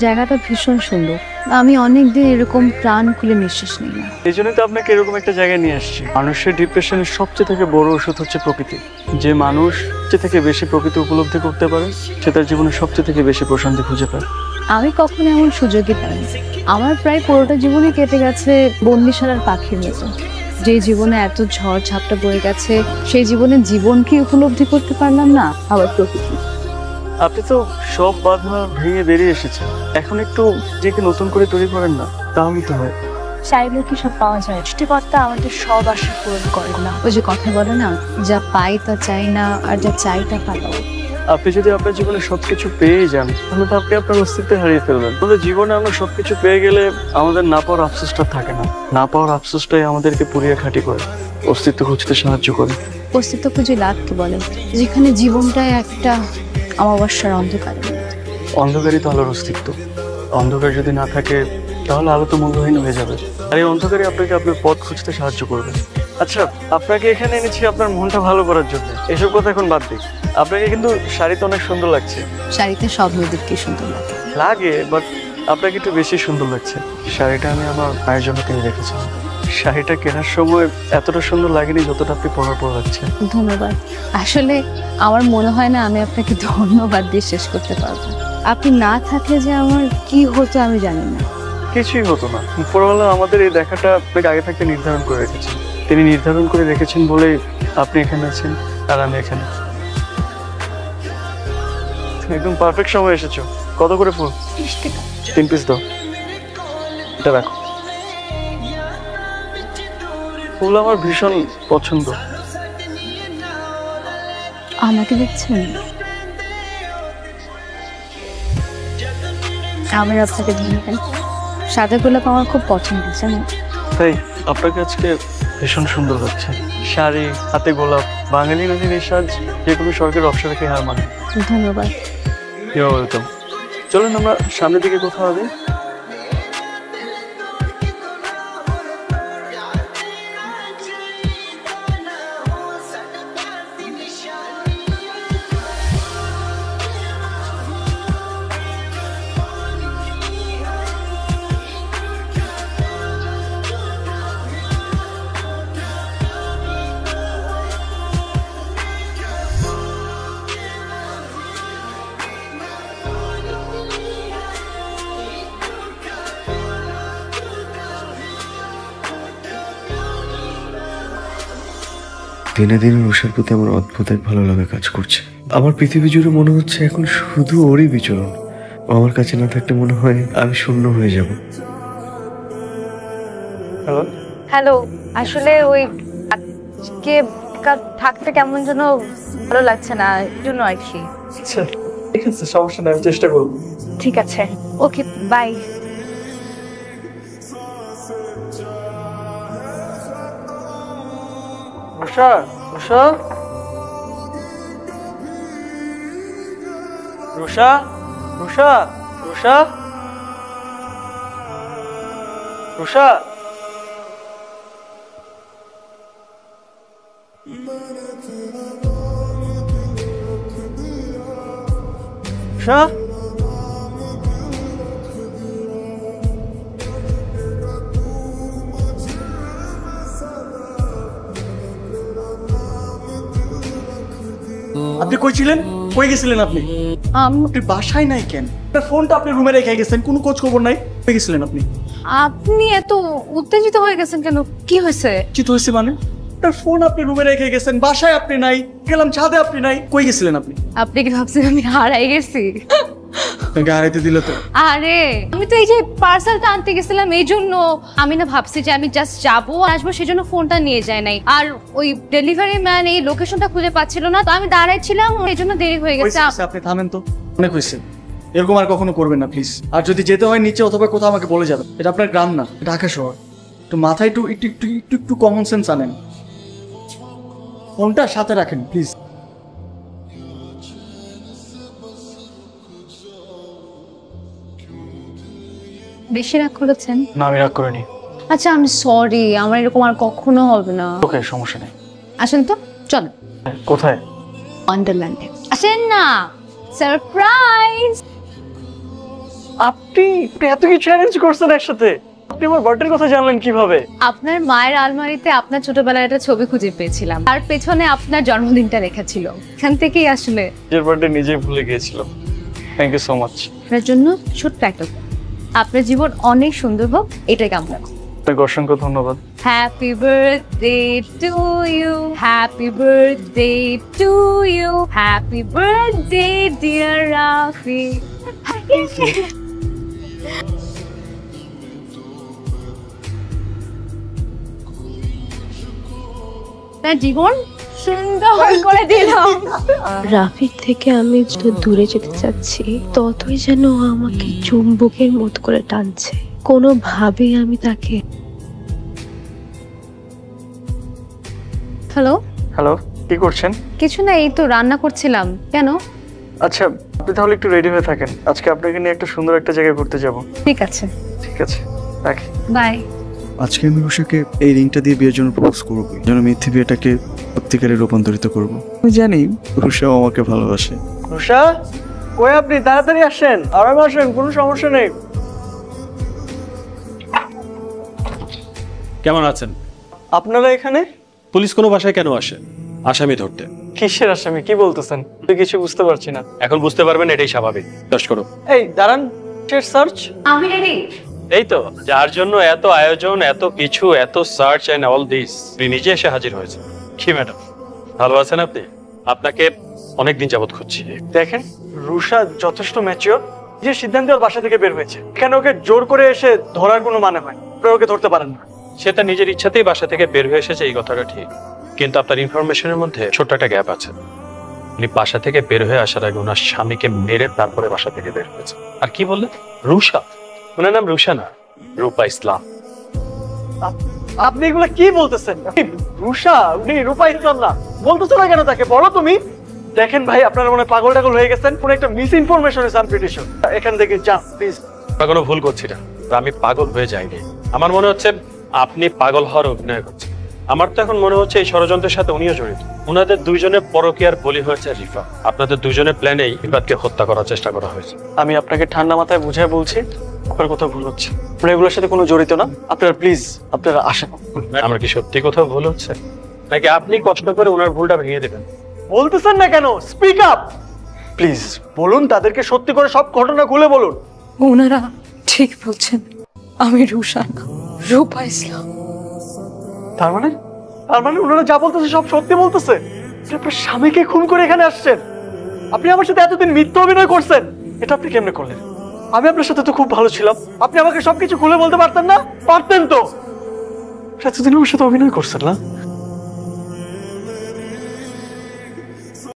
জায়গাটা ভীষণ সুন্দর। আমি অনেকদিন এরকম প্রাণ খুলে নিঃশ্বাস নিই না। এই জন্যই তো আপনাকে এরকম একটা জায়গায় নিয়ে আসছি। মানুষের ডিপ্রেশনের সবচেয়ে থেকে বড় ওষুধ হচ্ছে প্রকৃতি। যে মানুষ সবচেয়ে থেকে বেশি প্রকৃতি উপলব্ধি করতে পারে সে তার জীবনে সবচেয়ে থেকে বেশি প্রশান্তি খুঁজে পায়। আমি কখনো এমন সুযোগই পাইনি। আমার প্রায় পুরোটা জীবনে কেটে গেছে বন্দিশালার পাখির মতো। যে জীবনে এত ঝড় ঝাপটা বয়ে গেছে সেই জীবনে জীবনকে উপলব্ধি করতে পারলাম না, আবার প্রকৃতি। আপনি তো সব বাধা ভেঙে বেরিয়ে এসেছেন, এখন একটু নিজেকে নতুন করে তৈরি করেন না, তাহলেই তো হয়। চাইলে কি সব পাওয়া যায়? সৃষ্টিকর্তা আমাদের সব আশা পূরণ করেন না। ওই যে কথা বলে না, যা পাই তা চাই না, আর যা চাই তা পাবো। আপনি যদি আপনার জীবনে সবকিছু পেয়ে যান তাহলে তো আপনি আপনার অস্তিত্ব হারিয়ে ফেলবেন। আমাদের জীবনে আমরা সবকিছু পেয়ে গেলে আমাদের না পাওয়ার আফসোসটা থাকে না। না পাওয়ার আফসোসটাই আমাদেরকে পুড়িয়ে খাঁটি করে, অস্তিত্ব খুঁজতে সাহায্য করে। অস্তিত্ব খুঁজে লাভ কি বলেন, যেখানে জীবনটাই একটা অমাবস্যার অন্ধকার। অন্ধকারই তো আলোর অস্তিত্ব। অন্ধকার যদি না থাকে তাহলে আলো তো মূল্যহীন হয়ে যাবে, আর এই অন্ধকারই আপনাকে আপনার পথ খুঁজতে সাহায্য করবে। আচ্ছা, আপনাকে এখানে এনেছি আপনার মনটা ভালো করার জন্য। এসব কথা এখন বাদ দিই। আপনাকে কিন্তু শাড়িতে অনেক সুন্দর লাগছে। শাড়িতে সব মেয়েদেরকে সুন্দর লাগে, বাট আপনাকে একটু বেশি সুন্দর লাগছে। শাড়িটা আমি আমার মায়ের জন্য কিনে রেখেছিলাম। শাড়িটা কেনার সময় এতটা সুন্দর লাগেনি যতটা আপনি পরার পর লাগছে। ধন্যবাদ। আসলে আমার মনে হয় না আমি আপনাকে ধন্যবাদ দিয়ে শেষ করতে পারবো। আপনি না থাকলে যে আমার কি হতো আমি জানি না। কিছুই হতো না। উপরওয়ালা আমাদের এই দেখাটা আপনাকে আগে থাকতে নির্ধারণ করে রেখেছেন। তিনি নির্ধারণ করে রেখেছেন বলেই আপনি এখানে আছেন আর আমি এখানে। একদম পারফেক্ট সময় এসেছো। কত করে ফুল? 30 টাকা। 3 পিস দাও। এটা রাখো। ফুল আমার ভীষণ পছন্দ। আমাকে দেখছেন? আমার আপনাকে ধন্যবাদ। সাদা গোলাপ আমার খুব পছন্দ, জানেন? তাই আপনাকে আজকে ভীষণ সুন্দর লাগছে। শাড়ি, হাতে গোলাপ, বাঙালি নদীর এই সাজ যে কোনো সরকারি অপশন রেখে হার মানে। ধন্যবাদ। You welcome. চলুন আমরা সামনের দিকে কোথাও হবে। দিনে দিনে রুষার প্রতি আমার অদ্ভুত এক ভালো লাগা কাজ করছে। আমার পৃথিবী জুড়ে মনে হচ্ছে এখন শুধু ওরই বিচরণ। ও আমার কাছে না থাকলে মনে হয় আমি শূন্য হয়ে যাব। হ্যালো। হ্যালো, আসলে ওই আজকে থাকতে কেমন যেন ভালো লাগছে না, এই জন্য আর কি। আচ্ছা ঠিক আছে, সমস্যা নেই, আমি চেষ্টা করবো। ঠিক আছে, ওকে, বাই। রুষা, রুষা, রুষা, রুষা, রুষা, রুষা। রুষা, আপনি কই ছিলেন? কই গেছিলেন আপনি? আপনি বাসায় নাই কেন? আপনার ফোনটা আপনি রুমে রেখে গেছেন, কোনো খোঁজ খবর নাই। কই গেছিলেন আপনি? আপনি এত উত্তেজিত হয়ে গেছেন কেন? কি হয়েছে? চিত হয়েছে মানে? আপনার ফোন আপনি রুমে রেখে গেছেন, বাসায় আপনি নাই, গেলাম ছাদে আপনি নাই। কই গেছিলেন আপনি? আপনি কি ভাবছেন আমি হারাই গেছি? আপনাকে হারাইতে দিল তো। আরে আমি তো এই যে পার্সেলটা আনতে গেছিলাম, এই জন্য আমি না ভাবছি যে আমি জাস্ট যাবো আসবো, সেজন্য ফোনটা নিয়ে যায় নাই। আর ওই ডেলিভারি ম্যান এই লোকেশনটা খুঁজে পাচ্ছিল না, তো আমি দাঁড়াইছিলাম, এই জন্য দেরি হয়ে গেছে। আপনি থামেন তো, অনেক হয়েছে। এরকম আর কখনো করবেন না প্লিজ। আর যদি যেতে হয় নিচে অথবা কোথাও আমাকে বলে যাবেন। এটা আপনার গ্রাম না, ঢাকা শহর। একটু মাথায় একটু একটু একটু একটু একটু কমন সেন্স আনেন। ফোনটা সাথে রাখেন প্লিজ। বেশি রাগ করেছেন? না, আমি রাগ করিনি। আচ্ছা আমি সরি, আমার এরকম আর কখনো হবে না। ওকে, সমস্যা নেই। আসেন তো, চলো। কোথায়? ওয়ান্ডারল্যান্ডে। আসেন না, সারপ্রাইজ। আপনি এত কিছু অ্যারেঞ্জ করছেন একসাথে? আপনি আমার বার্থডের কথা জানলেন কিভাবে? আপনার মায়ের আলমারিতে আপনার ছোটবেলার একটা ছবি খুঁজে পেয়েছিলাম, তার পেছনে আপনার জন্মদিনটা লেখা ছিল। এখান থেকেই আসলে নিজের বার্থডে নিজেই ভুলে গিয়েছিলাম। Thank you so much. আপনার জন্য ছোট্ট একটা উপহার। আপনার জীবন অনেক সুন্দর হোক, এটাই কামনা করি। আপনাকে অসংখ্য ধন্যবাদ। Happy birthday to you, happy birthday to you, happy birthday dear Rafi. তার জীবন সুন্দর করে দিলাম। রাফির থেকে আমি যত দূরে যেতে চাচ্ছি, ততই যেন ও আমাকে চুম্বকের মতো করে টানছে। কোনোভাবেই আমি তাকে হ্যালো, হ্যালো, কি করছেন? কিছু না, এই তো রান্না করছিলাম। কেন? আচ্ছা, আপনি তাহলে একটু রেডি হয়ে থাকেন, আজকে আপনাকে নিয়ে একটা সুন্দর একটা জায়গায় ঘুরতে যাব। ঠিক আছে, ঠিক আছে, রাখি। বাই। আজকে আমি রুষাকে এই রিংটা দিয়ে বিয়ের জন্য প্রপোজ করবো, যেন মিথ্যে বিয়েটাকে সত্যিকারে রূপান্তরিত করব। আমি জানি রুষাও আমাকে ভালোবাসে। রুষা, কই আপনি? তাড়াতাড়ি আসেন, আরামে আসেন, কোনো সমস্যা নেই। কেমন আছেন? আপনারা এখানে? পুলিশ কোনো বাসায় কেন আসে? আসামি ধরতে। কিসের আসামি? কি বলতেছেন? আমি কিছু বুঝতে পারছি না। এখন বুঝতে পারবেন, এটাই স্বাভাবিক। সার্চ করো। এই দাঁড়ান, সার্চ? আমি রেডি। এই তো, যার জন্য এত আয়োজন, এত কিছু, এত সার্চ এন্ড অল দিস, আপনি নিজে এসে হাজির হয়েছে। কি ম্যাডাম, ভালো আছেন আপনি? আপনাকে অনেকদিন যাবত খুঁজছি। দেখেন, রুষা যথেষ্ট ম্যাচিওর, যে সিদ্ধান্তে ওর বাসা থেকে বের হয়েছে। এখানে ওকে জোর করে এসে ধরার কোনো মানে হয়? আপনারা ওকে ধরতে পারেন না। সে তার নিজের ইচ্ছাতেই বাসা থেকে বের হয়ে এসেছে, এই কথাটা ঠিক। কিন্তু আপনার ইনফরমেশনের মধ্যে ছোট্ট একটা গ্যাপ আছে। উনি বাসা থেকে বের হয়ে আসার আগে ওনার স্বামীকে মেরে তারপরে বাসা থেকে বের হয়েছে। আর কি বললেন? রুষা? ওনার নাম রুষা না, রূপা ইসলাম। আপনি এগুলা কি বলতেছেন? রুষা উনি রূপা ইসলাম না, বলতেছো না কেন তাকে? বলো তুমি। দেখেন ভাই, আপনারা মনে হয় পাগল টাগল হয়ে গেছেন, কোনো একটা মিস ইনফরমেশন হয়েছে। আমি প্রিটি শিওর। এখান থেকে যান প্লিজ। আমরা কোনো ভুল করছি না, আমি পাগল হয়ে যাইনি। আমার মনে হচ্ছে আপনি পাগল হওয়ার অভিনয় করছেন। আমার তো এখন মনে হচ্ছে এই ষড়যন্ত্রের সাথে উনিও জড়িত। ওনাদের দুইজনের পরকীয়ার বলি হয়েছে রিফা। আপনাদের দুইজনের প্ল্যানেই রিফাতকে হত্যা করার চেষ্টা করা হয়েছে। আমি আপনাকে ঠান্ডা মাথায় বুঝায় বলছি, আপনার কথা ভুল হচ্ছে। আমরা এগুলোর সাথে কোনো জড়িত না। আপনারা প্লিজ, আপনারা আসেন। আমার কি সত্যি কোথাও ভুল হচ্ছে, নাকি আপনি কষ্ট করে ওনার ভুলটা ভেঙে দেবেন? বলতেছেন না কেন? Speak up please. বলুন, তাদেরকে সত্যি করে সব ঘটনা খুলে বলুন। ওনারা ঠিক বলছেন, আমি রুষা না, রূপা ইসলাম। তার মানে ওনারা যা বলতেছে সব সত্যি বলতেছে? আপনার স্বামীকে খুন করে এখানে আসছেন? আপনি আমার সাথে এতদিন মিথ্যা অভিনয় করছেন, এটা আপনি কেমনে করলেন? আমি আপনার সাথে তো খুব ভালো ছিলাম, আপনি আমাকে সবকিছু খুলে বলতে পারতেন না? পারতেন তো। এতদিন আমার সাথে অভিনয় করছেন না?